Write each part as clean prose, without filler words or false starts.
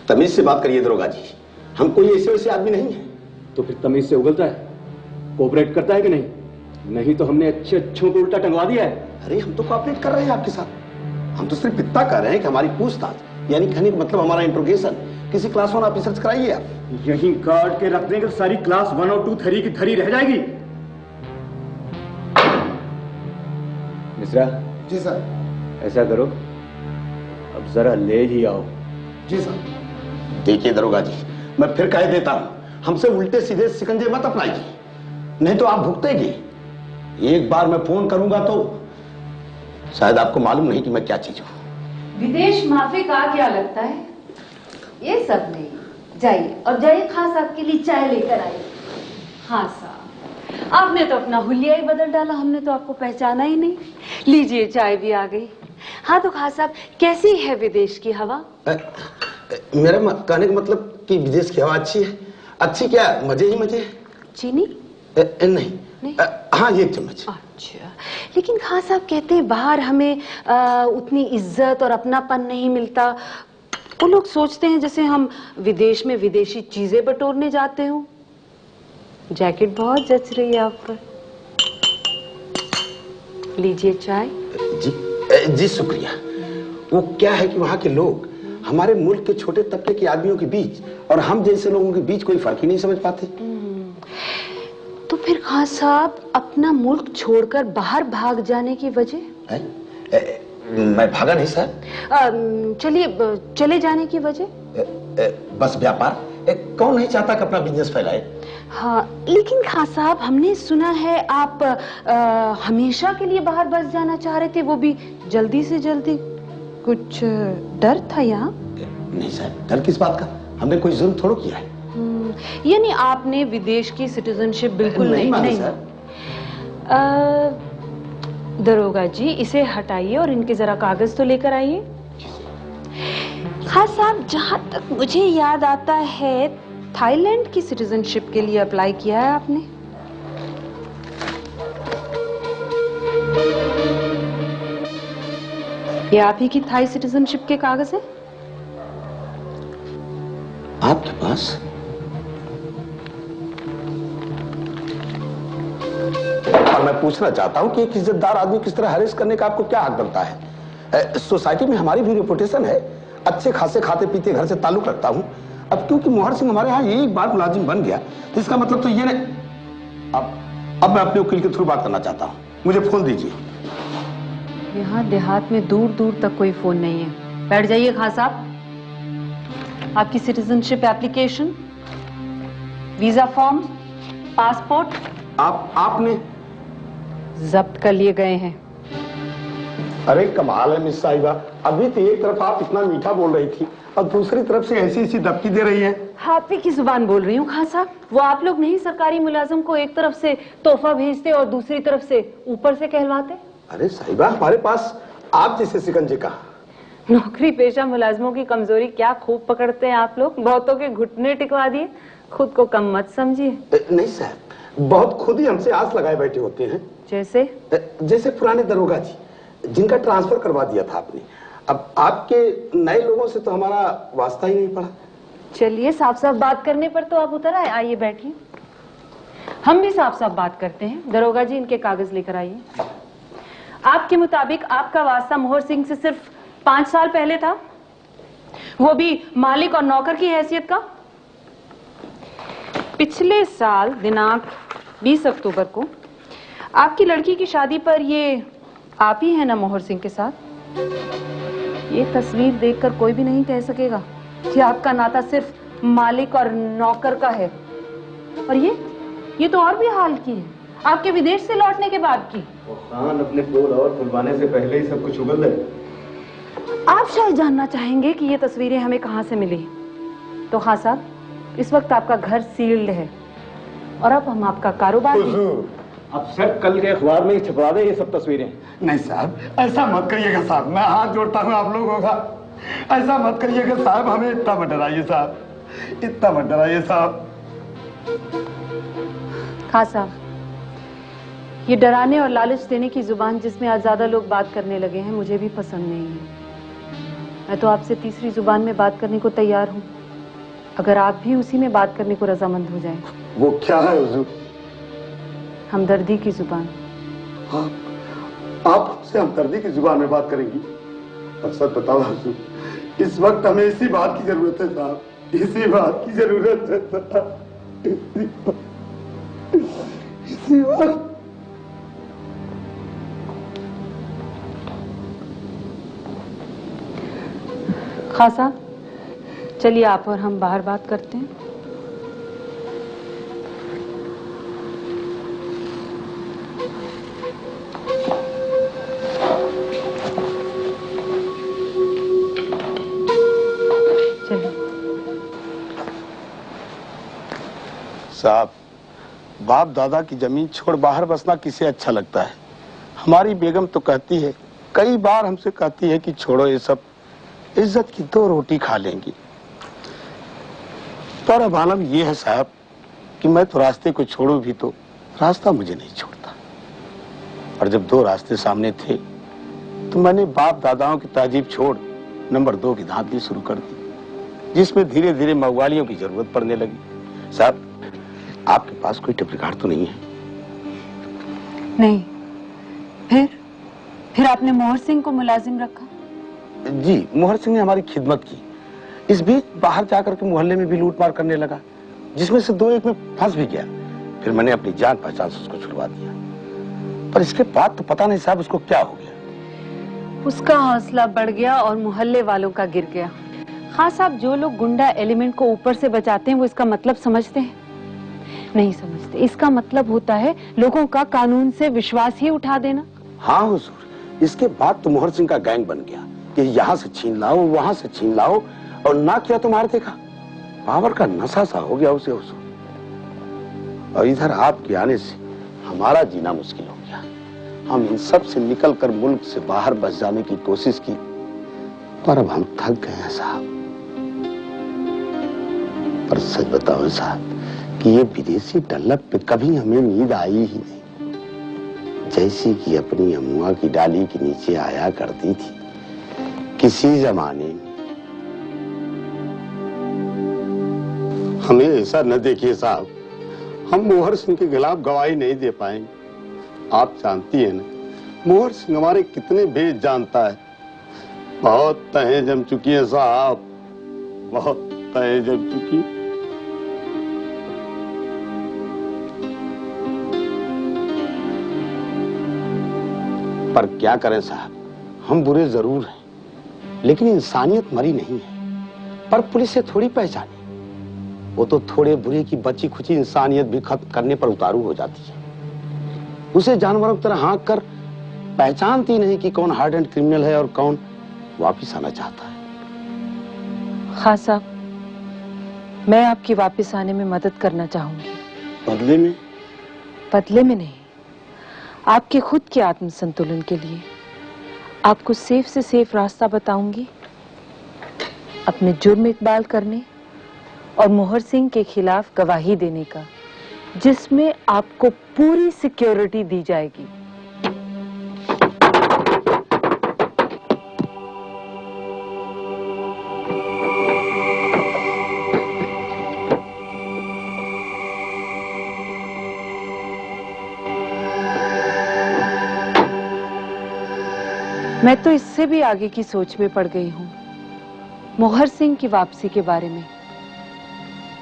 तमीज से बात करिए दरोगा जी, हम कोई ऐसे वैसे आदमी नहीं है। तो फिर तमीज से उगलता है, कोऑपरेट करता है कि नहीं? नहीं तो हमने अच्छे अच्छों को उल्टा टंगवा दिया है। अरे हम तो कोऑपरेट कर रहे हैं आपके साथ, हम तो सिर्फ इतना कर रहे हैं कि हमारी पूछताछ, यानी कहने का मतलब हमारा इंट्रोगेशन किसी क्लास 1 ऑफिसर से कराइए आप। यहीं गार्ड के रख देंगे तो सारी क्लास 1 और 2 थरी की थरी रह जाएगी। मिश्रा जी सर। ऐसा करो, अब जरा ले ही आओ। जी सर। देखिए दरोगा जी, मैं फिर कह देता हूं, हमसे उल्टे सीधे शिकंजे मत अपनाइए, नहीं तो आप भुगतेंगे। एक बार मैं फोन करूंगा तो शायद आपको मालूम नहीं कि मैं क्या चीज हूं। विदेश माफी का क्या लगता है? ये सब नहीं, जाइए और जाइए खास आपके लिए चाय लेकर आइए। हाँ साहब, आपने तो अपना हुलिया ही बदल डाला, हमने तो आपको पहचाना ही नहीं। लीजिए चाय भी आ गई। हाँ तो खास साहब, कैसी है विदेश की हवा? मेरा कहने का मतलब कि विदेश की हवा अच्छी है। अच्छी क्या, मजे ही मजे। चीनी? नहीं, नहीं? हाँ ये चम्मच। अच्छा, लेकिन खास साहब कहते हैं बाहर हमें उतनी इज्जत और अपनापन नहीं मिलता। वो लोग सोचते हैं जैसे हम विदेश में विदेशी चीजें बटोरने जाते हो। जैकेट बहुत जच रही है आप पर। लीजिए चाय। जी जी शुक्रिया। वो क्या है कि वहाँ के लोग हमारे मुल्क के छोटे तबके के आदमियों के बीच और हम जैसे लोगों के बीच कोई फर्क ही नहीं समझ पाते। तो फिर खास साहब अपना मुल्क छोड़कर बाहर भाग जाने की वजह? मैं भागा नहीं सर। चलिए चले जाने की वजह? बस व्यापार। कौन नहीं चाहता कि अपना बिजनेस फैलाए। हाँ, लेकिन खास साहब हमने सुना है आप हमेशा के लिए बाहर बस जाना चाह रहे थे, वो भी जल्दी से जल्दी। कुछ डर था यहाँ? नहीं सर, डर किस बात का, हमने कोई जुर्म थोड़ा किया है। यानी आपने विदेश की सिटीजनशिप बिल्कुल नहीं सर। दरोगा जी इसे हटाइए और इनके जरा कागज तो लेकर आइए। खास साहब जहां तक मुझे याद आता है थाईलैंड की सिटीजनशिप के लिए अप्लाई किया है आपने? ये आप ही की थाई सिटीजनशिप के कागज हैं? आपके पास? और मैं पूछना चाहता हूं कि एक इज्जतदार आदमी किस तरह हरेस करने का आपको क्या हक बनता है? सोसाइटी में हमारी भी रेपुटेशन है, अच्छे खासे खाते पीते घर से ताल्लुक रखता हूं। अब क्योंकि मोहर सिंह हमारे यहाँ एक बार मुलाजिम बन गया तो इसका मतलब तो ये नहीं। अब मैं अपने वकील के थ्रू बात करना चाहता हूँ, मुझे फोन दीजिए। यहाँ देहात में दूर दूर तक कोई फोन नहीं है। बैठ जाइए खास साहब। आपकी citizenship application, visa form, passport आपने जब्त कर लिए गए हैं। अरे कमाल है मिस साहिबा, अभी तो एक तरफ आप इतना मीठा बोल रही थी और दूसरी तरफ से ऐसी ऐसी दबकी दे रही है। आप ही की जुबान बोल रही हूँ खान साहब। वो आप लोग नहीं सरकारी मुलाजिम को एक तरफ से तोहफा भेजते और दूसरी तरफ से ऊपर से कहलवाते? अरे साहिबा हमारे पास आप जैसे शिकंजे कहाँ। नौकरी पेशा मुलाजिमों की कमजोरी क्या खूब पकड़ते हैं आप लोग। बहुतों के घुटने टिकवा दिए, खुद को कम मत समझिए। नहीं साहब, बहुत खुद ही हमसे आस लगाए बैठे होते हैं। जैसे पुराने दरोगा जी जिनका ट्रांसफर करवा दिया था आपने। अब आपके नए लोगों से तो हमारा वास्ता ही नहीं पड़ा। चलिए साफ साफ बात करने पर तो आप उतर आए। आइए बैठिए, हम भी साफ साफ बात करते हैं। दरोगा जी इनके कागज लेकर आइए। आपके मुताबिक आपका वास्ता मोहर सिंह से सिर्फ 5 साल पहले था, वो भी मालिक और नौकर की हैसियत का। पिछले साल दिनांक 20 अक्टूबर को आपकी लड़की की शादी पर ये आप ही है ना मोहर सिंह के साथ? ये तस्वीर देखकर कोई भी नहीं कह सकेगा कि आपका नाता सिर्फ मालिक और नौकर का है। और ये तो और भी हाल की है, आपके विदेश से लौटने के बाद की। खान अपने पोल और खुलवाने से पहले ही सब कुछ उगल दे। आप शायद जानना चाहेंगे कि ये तस्वीरें हमें कहां से मिली। तो हाँ साहब, इस वक्त आपका घर सील्ड है और अब हम आपका कारोबार अब सर कल के अखबार में ही छपवा दे ये सब तस्वीरें। नहीं साहब, ऐसा मत करिएगा साहब, मैं हाथ जोड़ता हूँ आप लोगों का। ऐसा मत करिएगा साहब, हमें इतना मत डराइए साहब, इतना मत डराइए साहब। खास साहब, ये डराने और लालच देने की जुबान जिसमें आज ज्यादा लोग बात करने लगे हैं मुझे भी पसंद नहीं है। मैं तो आपसे तीसरी जुबान में बात करने को तैयार हूँ, अगर आप भी उसी में बात करने को रजामंद हो जाएं। वो क्या है हुजूर? हमदर्दी की जुबान। आप हमसे हमदर्दी की जुबान में बात करेंगी? पर सच बताओ हुजूर, इस वक्त हमें इसी बात की जरूरत है साहब, इसी बात की जरूरत है साहब, इसी बात। खां साहब, चलिए आप और हम बाहर बात करते हैं। चलिए। साहब, बाप दादा की जमीन छोड़ बाहर बसना किसे अच्छा लगता है? हमारी बेगम तो कहती है, कई बार हमसे कहती है कि छोड़ो ये सब, इज्जत की 2 रोटी खा लेंगी। पर अब आलम यह है साहब कि मैं तो रास्ते को छोड़ूं भी तो रास्ता मुझे नहीं छोड़ता। और जब 2 रास्ते सामने थे तो मैंने बाप दादाओं की तहजीब छोड़ नंबर 2 की धांधली शुरू कर दी, जिसमें धीरे धीरे मगवालियों की जरूरत पड़ने लगी। साहब, आपके पास कोई टेप रिकॉर्ड तो नहीं है? नहीं। फिर आपने मोहर सिंह को मुलाजिम रखा? जी, मोहर सिंह ने हमारी खिदमत की। इस बीच बाहर जाकर के मोहल्ले में भी लूटमार करने लगा, जिसमें से 2-1 में फंस भी गया। फिर मैंने अपनी जान पहचान से उसको छुड़वा दिया। पर इसके बाद तो पता नहीं साहब उसको क्या हो गया। उसका हौसला बढ़ गया और मोहल्ले वालों का गिर गया। खां साहब, जो लोग गुंडा एलिमेंट को ऊपर से बचाते हैं वो इसका मतलब समझते हैं? नहीं समझते। इसका मतलब होता है लोगों का कानून से विश्वास ही उठा देना। हाँ हुजूर, इसके बाद तो मोहर सिंह का गैंग बन गया कि यहाँ से छीन लाओ, वहां से छीन लाओ, और ना किया तो मार देगा। पावर का नशा सा हो गया उसे हुजूर। और इधर आपके आने से हमारा जीना मुश्किल हो गया। हम इन सब से निकलकर मुल्क से बाहर बस जाने की कोशिश की, पर अब हम थक गए हैं साहब। पर सच बताओ साहब कि ये विदेशी डल्लप पे कभी हमें नींद आई ही नहीं, जैसी कि अपनी अम्मा की डाली के नीचे आया करती थी किसी जमाने में। हमें ऐसा न देखिए साहब, हम मोहर सिंह के खिलाफ गवाही नहीं दे पाएंगे। आप जानती हैं ना, मोहर सिंह हमारे कितने भेद जानता है। बहुत तहें जम चुकी है साहब, बहुत तहें जम चुकी। पर क्या करें साहब, हम बुरे जरूर हैं, लेकिन इंसानियत मरी नहीं है। पर पुलिस से थोड़ी पहचाने, वो तो थोड़े बुरे की बची खुची इंसानियत भी खत्म करने पर उतारू हो जाती है। उसे जानवरों की तरह हाँक कर पहचानती नहीं कि कौन हार्ड एंड क्रिमिनल है और कौन वापिस आना चाहता है। खां साहब, मैं आपकी वापिस आने में मदद करना चाहूंगी। बदले में? बदले में नहीं, आपके खुद के आत्म संतुलन के लिए आपको सेफ से सेफ रास्ता बताऊंगी अपने जुर्म इकबाल करने और मोहर सिंह के खिलाफ गवाही देने का, जिसमें आपको पूरी सिक्योरिटी दी जाएगी। मैं तो इससे भी आगे की सोच में पड़ गई हूँ, मोहर सिंह की वापसी के बारे में।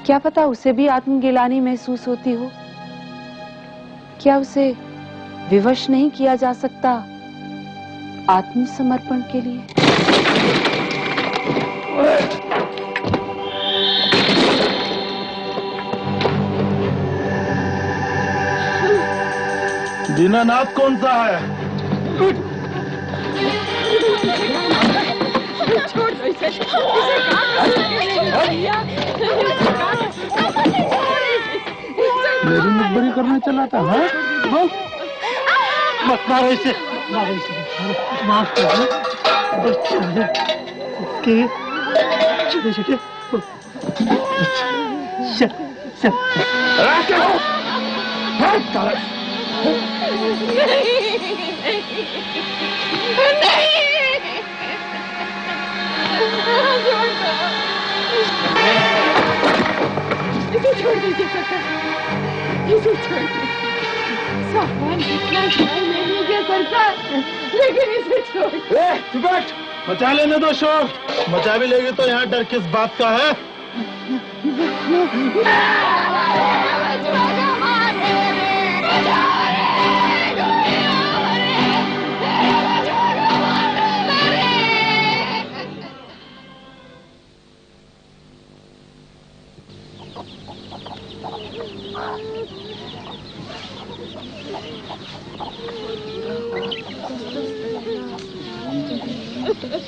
क्या पता उसे भी आत्मगिलानी महसूस होती हो। क्या उसे विवश नहीं किया जा सकता आत्मसमर्पण के लिए? दीनानाथ कौन सा है? छोड़ दो इसे। मेरी मुखबरी करना चला था। हाँ? मत मारो इसे, मारो इसे, माफ कर दो। छोटे छोटे इसे छोड़ दीजिए सरकार, इसे छोड़ दीजिए। सामान कितना ख्याल नहीं किया सरकार, लेकिन इसे छोड़। मचा लेने दो शोर, मचा भी लेगी तो यहाँ डर किस बात का है?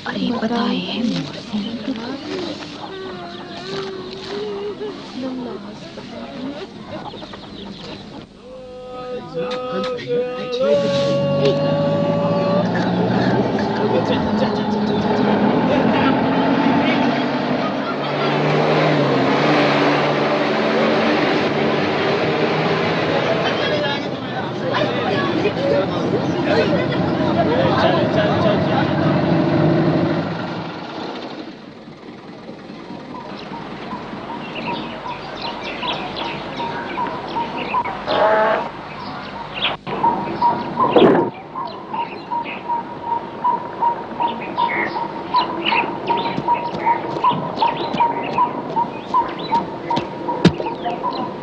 अरे बताए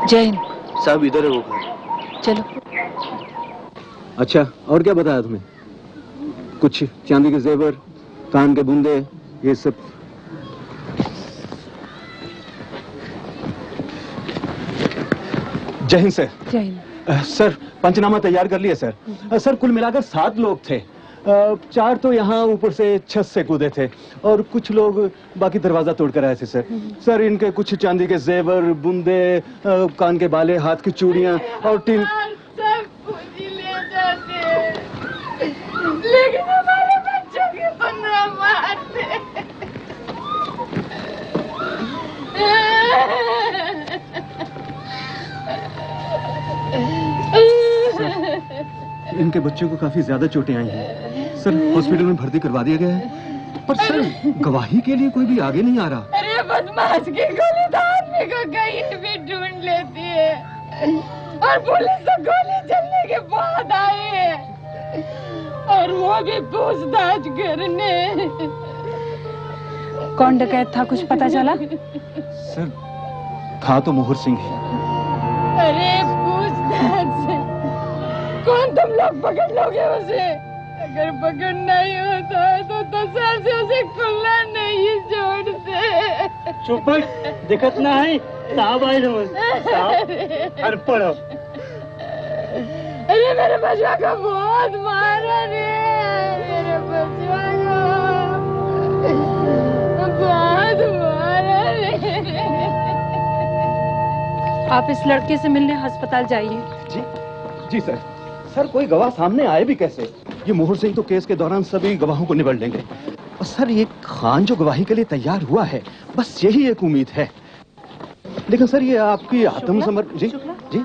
जैन साहब इधर है वो घर। चलो। अच्छा, और क्या बताया तुम्हें? कुछ चांदी के जेवर, कान के बूंदे, ये सब? जय हिंद सर। जय हिंद। सर पंचनामा तैयार कर लिया सर। सर कुल मिलाकर 7 लोग थे। 4 तो यहाँ ऊपर से छत से कूदे थे और कुछ लोग बाकी दरवाजा तोड़कर आए थे सर। सर इनके कुछ चांदी के जेवर, बूंदे, कान के बाले, हाथ की चूड़ियां और टीन सब पूंजी ले जाते, लेकिन हमारे बच्चों के 15 मारते। इनके बच्चों को काफी ज्यादा चोटें आई हैं। सर हॉस्पिटल में भर्ती करवा दिया गया है, पर सर गवाही के लिए कोई भी आगे नहीं आ रहा। अरे बदमाश की गोली तो आदमी को कहीं भी ढूंढ लेती है और पुलिस तो गोली चलने के बाद आई है और वो भी पूछताछ करने। कौन डकैत था, कुछ पता चला? सर था तो मोहर सिंह ही। अरे पूछताछ से कौन तुम लोग पकड़ लोगे उसे? अगर पकड़ना ही होता है तो 10 साल से उसे खुला नहीं छोड़ते। चुप, दिक्कत ना है साहब आए साहब। अरे पढ़ो। अरे मेरे बच्चा को बहुत मारा रे, मेरे बच्चा को बहुत मारा रे। आप इस लड़के से मिलने अस्पताल जाइए। जी जी सर। सर कोई गवाह सामने आए भी कैसे? ये मोहर सिंह तो केस के दौरान सभी गवाहों को निबड़ लेंगे। और सर ये खान जो गवाही के लिए तैयार हुआ है, बस यही एक उम्मीद है। लेकिन सर ये आपकी आत्मसमर्पण। जी जी।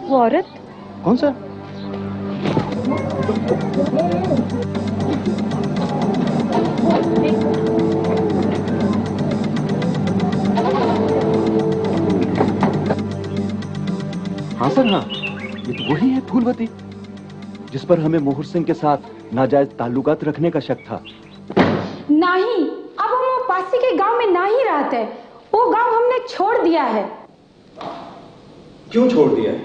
वो औरत कौन सा? हाँ सर हाँ, ये तो वही है फूलवती जिस पर हमें मोहर सिंह के साथ नाजायज ताल्लुकात रखने का शक था। नहीं, अब हम वो पासी के गांव में नहीं रहते। वो गांव हमने छोड़ दिया है। क्यों छोड़ दिया है?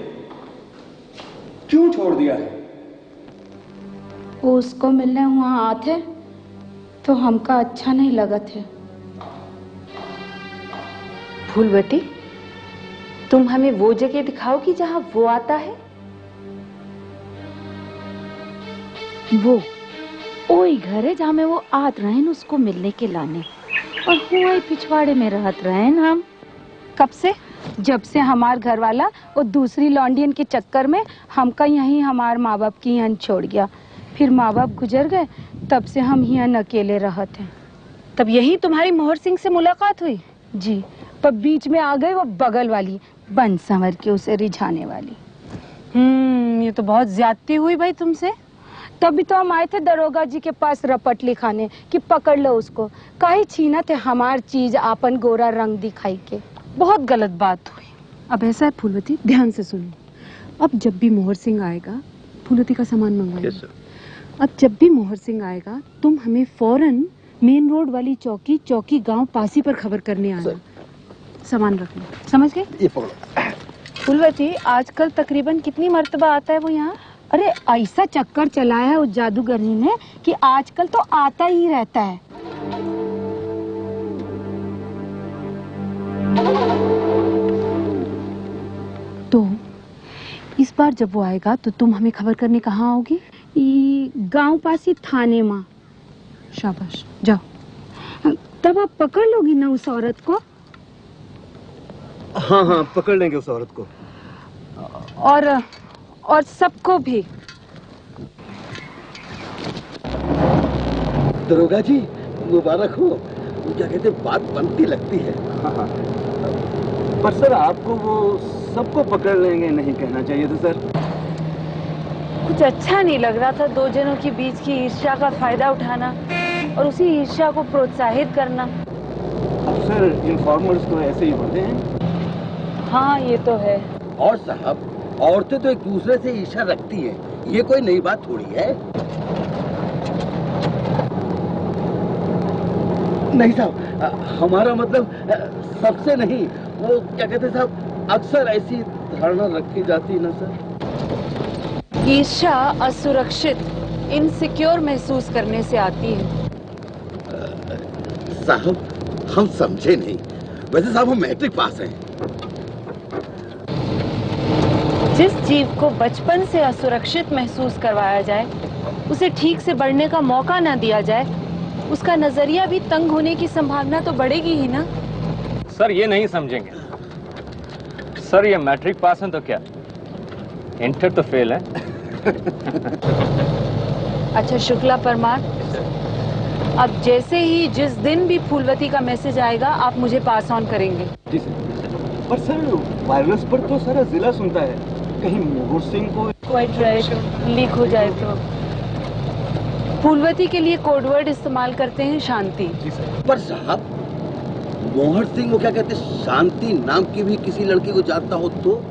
क्यों छोड़ दिया है? वो उसको मिलने वहां आते तो हमका अच्छा नहीं लगा थे। फूलवती, तुम हमें वो जगह दिखाओ कि जहां वो आता है। वो ओई घर है जहां में वो आत रहें उसको मिलने के लाने, और हुआ पिछवाड़े में रहत रहें हम। कब से? जब से हमार घर वाला और दूसरी लॉन्डियन के चक्कर में हमका यहीं हमार माँ बाप की यहाँ छोड़ गया। फिर माँ बाप गुजर गए, तब से हम यहाँ अकेले रहते हैं। तब यही तुम्हारी मोहर सिंह से मुलाकात हुई? जी, पर बीच में आ गई वो बगल वाली बन संवर के उसे रिझाने वाली। ये तो बहुत ज्यादती हुई भाई तुमसे। तभी तो हम आए थे दरोगा जी के पास रपट लिखाने कि पकड़ लो उसको। काहे छीना थे हमार चीज आपन गोरा रंग दिखाई के। बहुत गलत बात हुई। अब ऐसा है फूलवती, ध्यान से सुनो। अब जब भी मोहर सिंह आएगा, फूलवती का सामान मंगवाएगा। अब जब भी मोहर सिंह आएगा तुम हमें फौरन मेन रोड वाली चौकी गांव पासी पर खबर करने आना। सामान रखना, समझ गए? ये पकड़ो। फूलवती, आजकल तकरीबन कितनी मर्तबा आता है वो यहाँ? अरे ऐसा चक्कर चलाया है उस जादूगरनी ने कि आजकल तो आता ही रहता है। तो इस बार जब वो आएगा तो तुम हमें खबर करने कहाँ आओगी? गांव पासी थाने में। शाबाश, जाओ। तब आप पकड़ लोगी ना उस औरत को? हाँ हाँ, पकड़ लेंगे उस औरत को। और सबको भी। दरोगा जी मुबारक हो। क्या कहते, बात बनती लगती है। हाँ। पर सर आपको वो सबको पकड़ लेंगे नहीं कहना चाहिए था सर। कुछ अच्छा नहीं लग रहा था दो जनों के बीच की ईर्ष्या का फायदा उठाना और उसी ईर्ष्या को प्रोत्साहित करना। अब सर इन्फॉर्मर्स तो ऐसे ही होते हैं। हाँ ये तो है। और साहब, औरतें तो एक दूसरे से ईर्ष्या रखती हैं, ये कोई नई बात थोड़ी है। नहीं साहब, हमारा मतलब सबसे नहीं, वो क्या कहते साहब, अक्सर ऐसी धारणा रखी जाती ना सर। ईर्ष्या असुरक्षित, इनसिक्योर महसूस करने से आती है। साहब हम समझे नहीं। वैसे साहब हम मैट्रिक पास हैं। जिस जीव को बचपन से असुरक्षित महसूस करवाया जाए, उसे ठीक से बढ़ने का मौका ना दिया जाए, उसका नजरिया भी तंग होने की संभावना तो बढ़ेगी ही ना। सर ये नहीं समझेंगे। सर ये मैट्रिक पास है तो क्या, इंटर तो फेल है। अच्छा शुक्ला परमार, अब जैसे ही जिस दिन भी फूलवती का मैसेज आएगा आप मुझे पास ऑन करेंगे। जी सर। पर सर वायरलेस पर तो सारा जिला सुनता है, कहीं मोहर सिंह को क्वाइट राइट, लीक हो जाए तो। फूलवती के लिए कोडवर्ड इस्तेमाल करते हैं शांति। जी सर। पर साहब मोहर सिंह वो क्या कहते, शांति नाम की भी किसी लड़की को जानता हो तो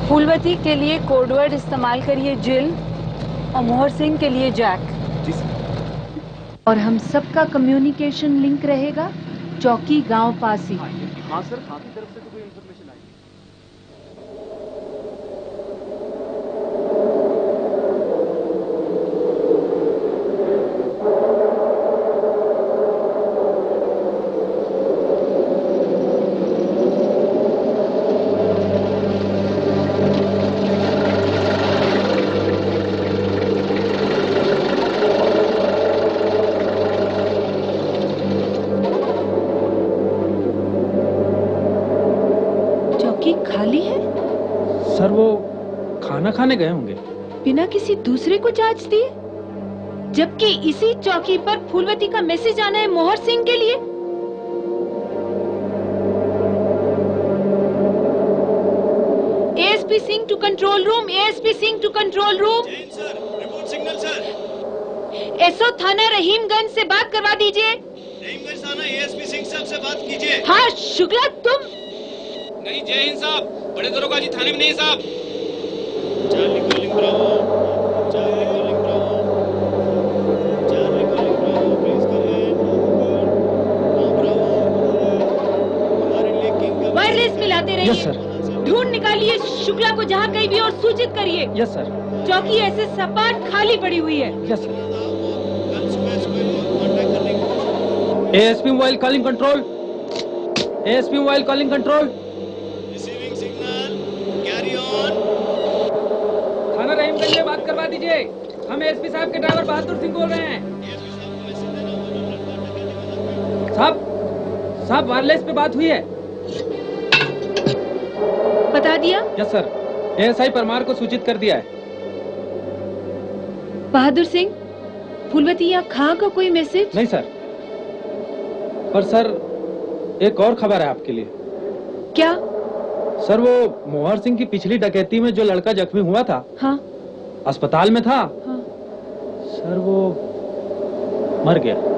फूलवती के लिए कोडवर्ड इस्तेमाल करिए जिल और मोहर सिंह के लिए जैक। जी सर। और हम सबका कम्युनिकेशन लिंक रहेगा चौकी गांव पासी। हाँ सर, आपकी तरफ से तो कोई इंफॉर्मेशन आई? खाली है? सर वो खाना खाने गए होंगे। बिना किसी दूसरे को चार्ज दिए, जबकि इसी चौकी पर फूलवती का मैसेज आना है मोहर सिंह के लिए। ASP Singh to control room, ASP Singh to control room. Sir, report signal sir. SO थाना रहीमगंज से बात करवा दीजिए। रहीमगंज थाना एएसपी सिंह साहब से बात कीजिए। हाँ शुक्ला तुम? नहीं जय हिंद साहब, बड़े दरोगा जी थाने में नहीं साहब। Charlie calling Bravo, Charlie calling Bravo, Charlie calling Bravo, please करें। ब्रावो, हमारे लिए किंग का वायरलेस मिलाते रहिए। Yes sir. ढूंढ निकालिए शुक्ला को जहाँ कहीं भी और सूचित करिए। Yes sir. चौकी ऐसे सपाट खाली पड़ी हुई है। Yes sir. कल सुबह कांटेक्ट करने की कोशिश। ASP mobile calling control, ASP mobile calling control. Receiving signal, carry on. थाना रहीमगंज में बात करवा दीजिए। हम एएसपी साहब के ड्राइवर बहादुर सिंह बोल रहे हैं। साहब वायरलेस पे बात हुई है। बता दिया? यस सर, एएसआई परमार को सूचित कर दिया है। बहादुर सिंह, फूलवती या खां का कोई मैसेज? नहीं सर। पर सर एक और खबर है आपके लिए। क्या? सर वो मोहर सिंह की पिछली डकैती में जो लड़का जख्मी हुआ था, हाँ, अस्पताल में था। हाँ। सर वो मर गया।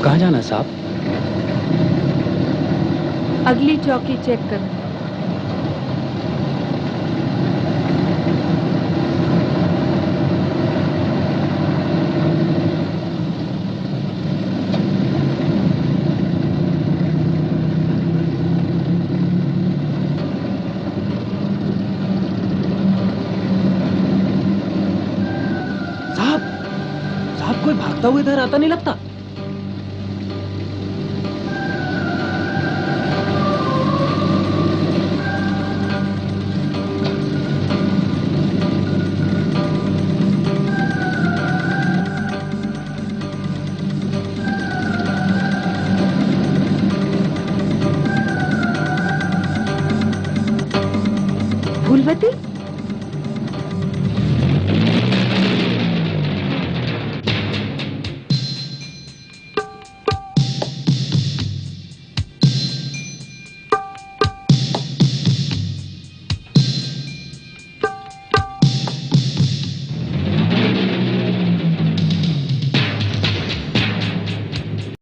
कहाँ जाना है साहब? अगली चौकी चेक करना। साहब कोई भागता हुआ इधर आता नहीं लगता। फूलवती